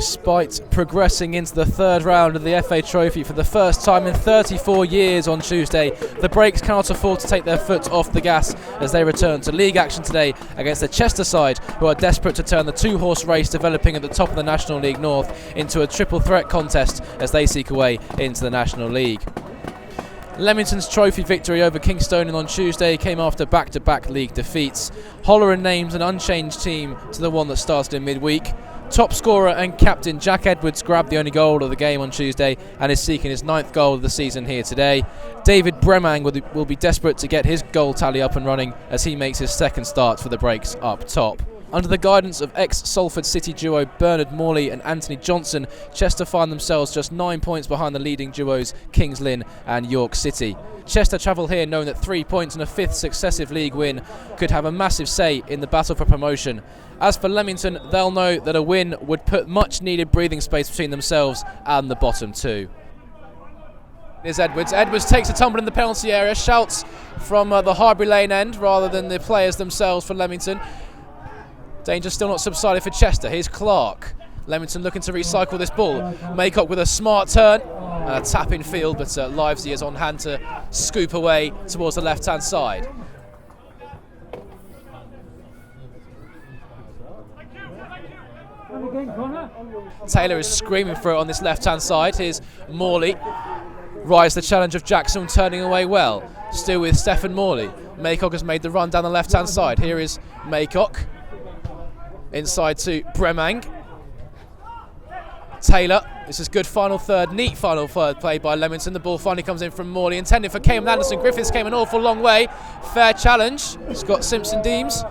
Despite progressing into the third round of the FA Trophy for the first time in 34 years on Tuesday, the Brakes cannot afford to take their foot off the gas as they return to league action today against the Chester side, who are desperate to turn the two-horse race developing at the top of the National League North into a triple threat contest as they seek a way into the National League. Leamington's trophy victory over Kingstonian on Tuesday came after back-to-back league defeats. Holleran names an unchanged team to the one that started in midweek. Top scorer and captain Jack Edwards grabbed the only goal of the game on Tuesday and is seeking his 9th goal of the season here today. David Bremang will be desperate to get his goal tally up and running as he makes his 2nd start for the Brakes up top. Under the guidance of ex-Salford City duo Bernard Morley and Anthony Johnson, Chester find themselves just 9 points behind the leading duos Kings Lynn and York City. Chester travel here knowing that 3 points and a 5th successive league win could have a massive say in the battle for promotion. As for Leamington, they'll know that a win would put much needed breathing space between themselves and the bottom two. Here's Edwards. Edwards takes a tumble in the penalty area, shouts from the Harbury Lane end rather than the players themselves for Leamington. Danger still not subsided for Chester. Here's Clark. Leamington looking to recycle this ball. Maycock with a smart turn and a tap in field, but Livesey is on hand to scoop away towards the left-hand side. Taylor is screaming for it on this left-hand side. Here's Morley. Rise the challenge of Jackson, turning away well. Still with Stephen Morley. Maycock has made the run down the left-hand side. Here is Maycock. Inside to Bremang. Taylor. This is good final third, neat final third played by Leamington. The ball finally comes in from Morley, intended for Cameron Anderson. Griffiths came an awful long way. Fair challenge. Scott Simpson Deems.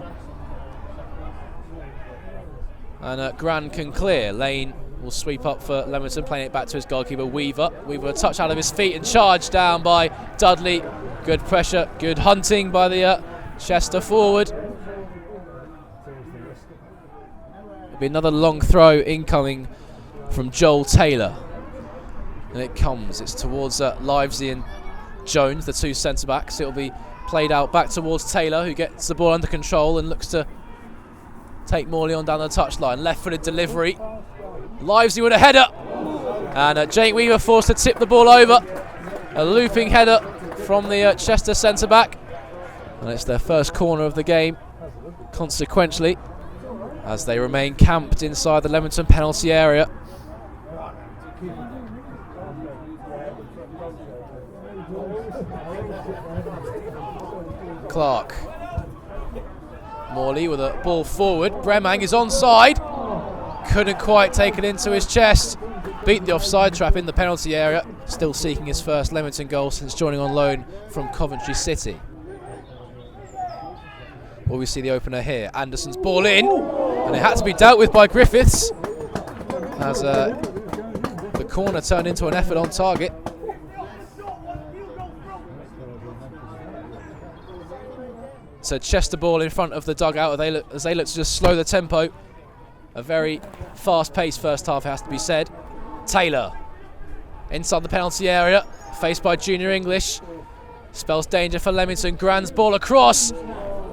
And Gran can clear. Lane will sweep up for Leamington, playing it back to his goalkeeper Weaver. Weaver a touch out of his feet and charged down by Dudley. Good pressure, good hunting by the Chester forward. Be another long throw incoming from Joel Taylor, and it comes. It's towards Livesey and Jones, the two centre backs. It'll be played out back towards Taylor, who gets the ball under control and looks to take Morley on down the touchline. Left-footed delivery. Livesey with a header, and Jake Weaver forced to tip the ball over. A looping header from the Chester centre back, and it's their first corner of the game. Consequently, as they remain camped inside the Leamington penalty area. Clark. Morley with a ball forward. Bremang is onside. Couldn't quite take it into his chest. Beat the offside trap in the penalty area. Still seeking his first Leamington goal since joining on loan from Coventry City. Well, we see the opener here. Anderson's ball in, and it had to be dealt with by Griffiths as the corner turned into an effort on target. So Chester ball in front of the dugout as they look to just slow the tempo. A very fast-paced first half, it has to be said. Taylor inside the penalty area, faced by Junior English. Spells danger for Leamington. Gran's ball across.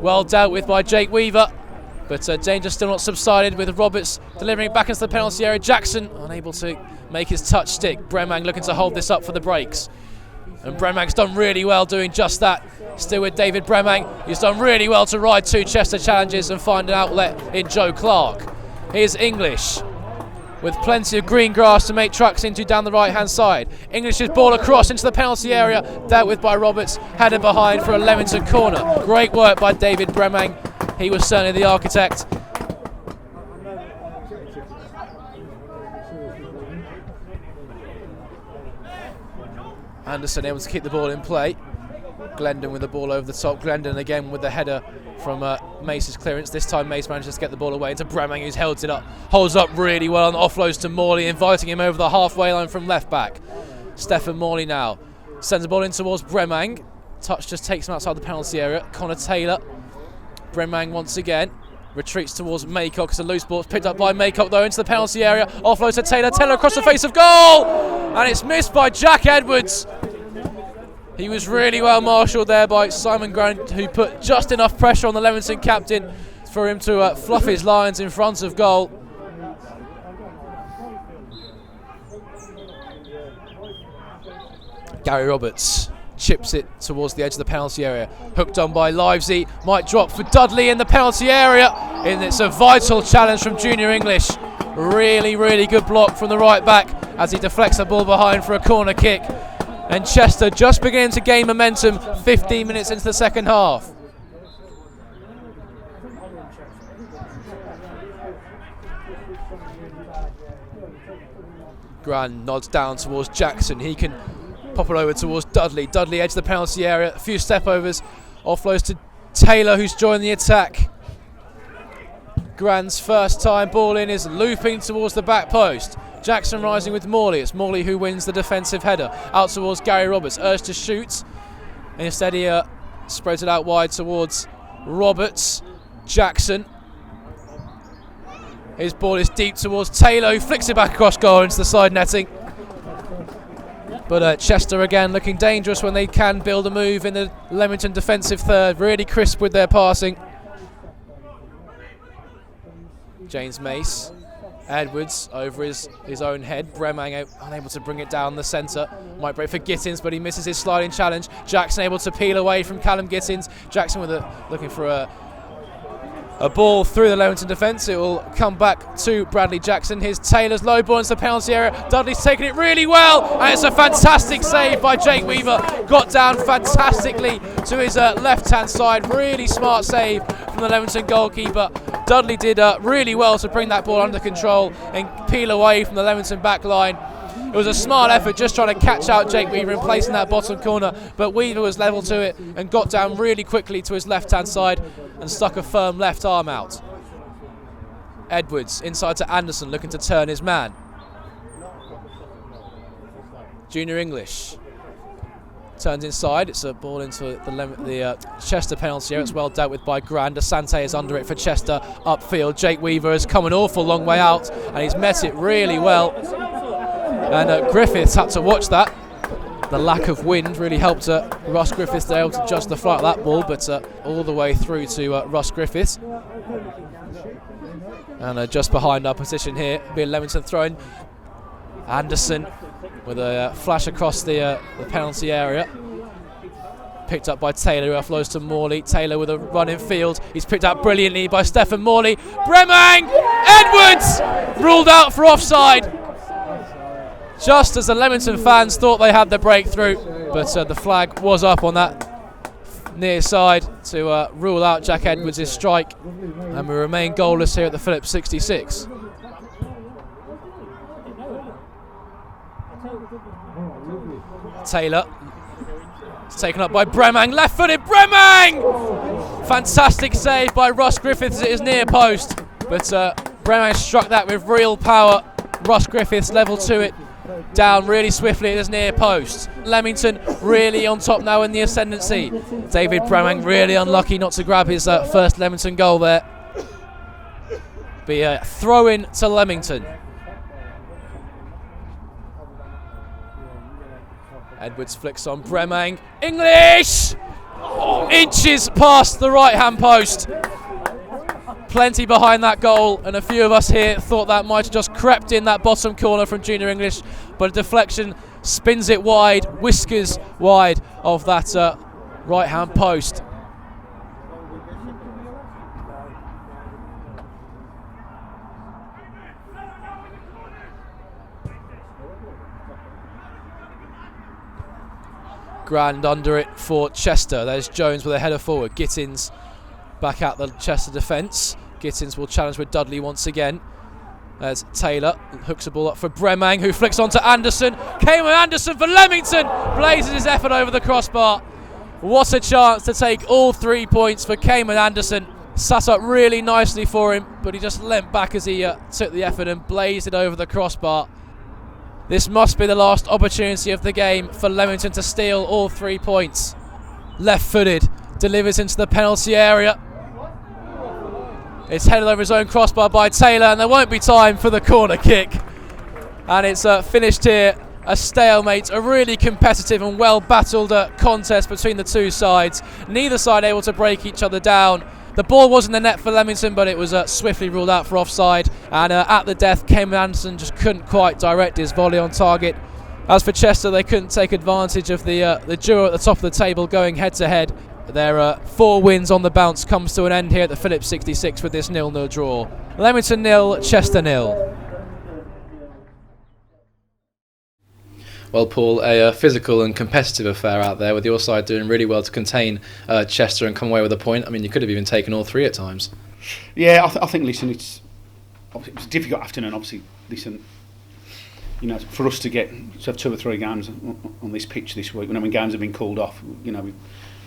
Well dealt with by Jake Weaver, but danger still not subsided with Roberts delivering it back into the penalty area. Jackson unable to make his touch stick. Bremang looking to hold this up for the Brakes, and Bremang's done really well doing just that. Still with David Bremang, he's done really well to ride 2 Chester challenges and find an outlet in Joe Clark. Here's English with plenty of green grass to make trucks into down the right hand side. English's ball across into the penalty area, dealt with by Roberts, headed behind for a Leamington corner. Great work by David Bremang, he was certainly the architect. Anderson able to keep the ball in play. Glendon with the ball over the top. Glendon again with the header from Mace's clearance. This time Mace manages to get the ball away into Bremang, who's holds up really well and offloads to Morley, inviting him over the halfway line from left back. Stephen Morley now sends the ball in towards Bremang. Touch just takes him outside the penalty area. Connor Taylor. Bremang once again retreats towards Maycock as a loose ball is picked up by Maycock though into the penalty area. Offloads to Taylor. Taylor across the face of goal, and it's missed by Jack Edwards. He was really well marshalled there by Simon Grant, who put just enough pressure on the Leamington captain for him to fluff his lines in front of goal. Gary Roberts chips it towards the edge of the penalty area. Hooked on by Livesey, might drop for Dudley in the penalty area, and it's a vital challenge from Junior English. Really, really good block from the right back as he deflects the ball behind for a corner kick. And Chester just beginning to gain momentum 15 minutes into the second half. Gran nods down towards Jackson. He can pop it over towards Dudley. Dudley edge of the penalty area. A few step overs. Offloads to Taylor, who's joined the attack. Gran's first time ball in is looping towards the back post. Jackson rising with Morley. It's Morley who wins the defensive header. Out towards Gary Roberts. Urged to shoot. And instead he spreads it out wide towards Roberts. Jackson. His ball is deep towards Taylor, who flicks it back across goal into the side netting. But Chester again looking dangerous when they can build a move in the Leamington defensive third. Really crisp with their passing. James Mace. Edwards over his own head. Bremang unable to bring it down the centre. Might break for Gittins, but he misses his sliding challenge. Jackson able to peel away from Callum Gittins. Jackson looking for a ball through the Leamington defence. It will come back to Bradley Jackson. Here's Taylor's low ball into the penalty area. Dudley's taken it really well, and it's a fantastic save by Jake Weaver. Got down fantastically to his left-hand side. Really smart save from the Leamington goalkeeper. Dudley did really well to bring that ball under control and peel away from the Leamington back line. It was a smart effort just trying to catch out Jake Weaver and place in that bottom corner, but Weaver was level to it and got down really quickly to his left-hand side and stuck a firm left arm out. Edwards inside to Anderson, looking to turn his man. Junior English turns inside. It's a ball into the Chester penalty area. It's well dealt with by Grand. Asante is under it for Chester. Upfield, Jake Weaver has come an awful long way out, and he's met it really well. And Griffiths had to watch that. The lack of wind really helped Russ Griffiths to be able to judge the flight of that ball, but all the way through to Russ Griffiths. And just behind our position here, be Leamington throwing. Anderson with a flash across the penalty area. Picked up by Taylor, who offloads to Morley. Taylor with a run in field. He's picked up brilliantly by Stephen Morley. Bremang! Edwards! Ruled out for offside. Just as the Leamington fans thought they had the breakthrough, but the flag was up on that near side to rule out Jack Edwards' strike, and we remain goalless here at the Phillips 66. Taylor, taken up by Bremang, left-footed Bremang! Fantastic save by Russ Griffiths at his near post, but Bremang struck that with real power. Russ Griffiths level to it, down really swiftly at his near post. Leamington really on top now in the ascendancy. David Bremang really unlucky not to grab his first Leamington goal there. Be a throw-in to Leamington. Edwards flicks on Bremang. English! Inches past the right-hand post. Plenty behind that goal, and a few of us here thought that might have just crept in that bottom corner from Junior English, but a deflection spins it wide, whiskers wide of that right-hand post. Grand under it for Chester. There's Jones with a header forward. Gittins back out the Chester defence. Gittins will challenge with Dudley once again. There's Taylor, hooks the ball up for Bremang, who flicks on to Anderson. Cayman Anderson for Leamington, blazes his effort over the crossbar. What a chance to take all 3 points for Cayman Anderson. Sat up really nicely for him, but he just leant back as he took the effort and blazed it over the crossbar. This must be the last opportunity of the game for Leamington to steal all 3 points. Left-footed, delivers into the penalty area. It's headed over his own crossbar by Taylor, and there won't be time for the corner kick. And it's finished here. A stalemate, a really competitive and well-battled contest between the two sides. Neither side able to break each other down. The ball was in the net for Leamington, but it was swiftly ruled out for offside. And at the death, Cayman Anderson just couldn't quite direct his volley on target. As for Chester, they couldn't take advantage of the duo at the top of the table going head to head. Their 4 wins on the bounce comes to an end here at the Phillips 66 with this 0-0 draw. Leamington 0, Chester 0. Well, Paul, a physical and competitive affair out there with your side doing really well to contain Chester and come away with a point. I mean, you could have even taken all 3 at times. Yeah, I think, listen, it was a difficult afternoon, obviously. Listen, you know, for us to have 2 or 3 games on this pitch this week, when games have been called off, you know,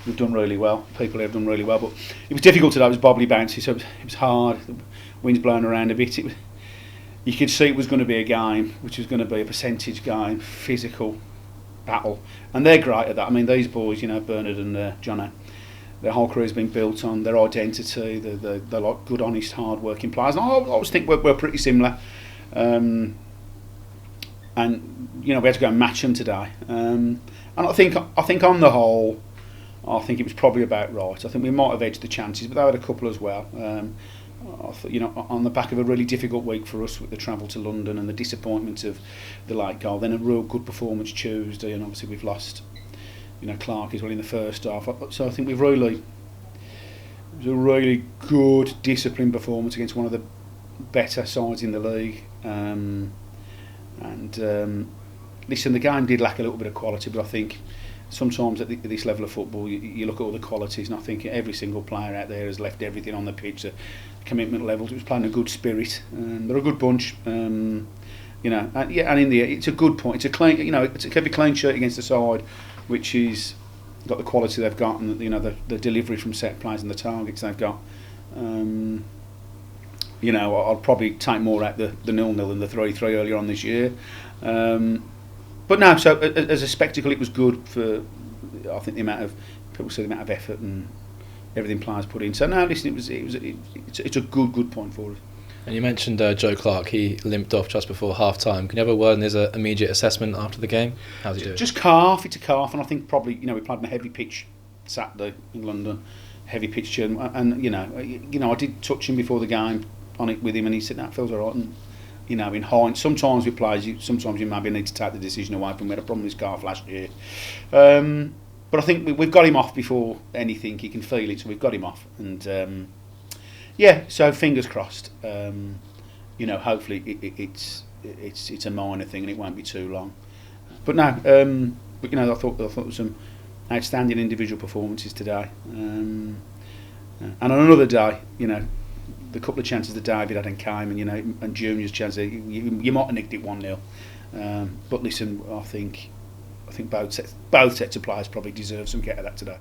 we've done really well. People have done really well, but it was difficult today. It was bobbly, bouncy, so it was hard. The wind's blowing around a bit. You could see it was going to be a game, which was going to be a percentage game, physical battle, and they're great at that. I mean, these boys, you know, Bernard and Johnno, their whole career's been built on their identity. They're like good, honest, hard-working players. And I always think we're pretty similar. And you know, we had to go and match them today. And I think on the whole, I think it was probably about right. I think we might have edged the chances, but they had a couple as well. You know, on the back of a really difficult week for us with the travel to London and the disappointment of the late goal, then a real good performance Tuesday, and obviously we've lost, you know, Clark as well in the first half. So I think it was a really good, disciplined performance against one of the better sides in the league. Listen, the game did lack a little bit of quality, but I think sometimes at this level of football, you look at all the qualities, and I think every single player out there has left everything on the pitch. The commitment levels, it was playing a good spirit. They're a good bunch, you know. And in the end, it's a good point. It's a clean, you know, it's a clean sheet against the side, which is got the quality they've got, and you know the delivery from set plays and the targets they've got. You know, I'd probably take more out the 0-0 than the 3-3 earlier on this year. But no, so as a spectacle, it was good for, I think, the amount of people see the amount of effort and everything players put in. So no, listen, it's a good point for us. And you mentioned Joe Clark. He limped off just before half time. Can you have a word on his immediate assessment after the game? How's he doing? Just calf. It's a calf, and I think probably, you know, we played on a heavy pitch Saturday in London, heavy pitch, and you know I did touch him before the game on it with him, and he said that feels alright. And you know, in hindsight, sometimes with players, sometimes you maybe need to take the decision away from. We had a problem with his calf last year, but I think we've got him off before anything. He can feel it, so we've got him off, and yeah. So fingers crossed. You know, hopefully it's a minor thing and it won't be too long. But no, but you know, I thought there was some outstanding individual performances today, and on another day, you know, the couple of chances that David had and came, and you know, and Junior's chance, you might have nicked it 1-0. But listen, I think both sets of players probably deserve some get of that today.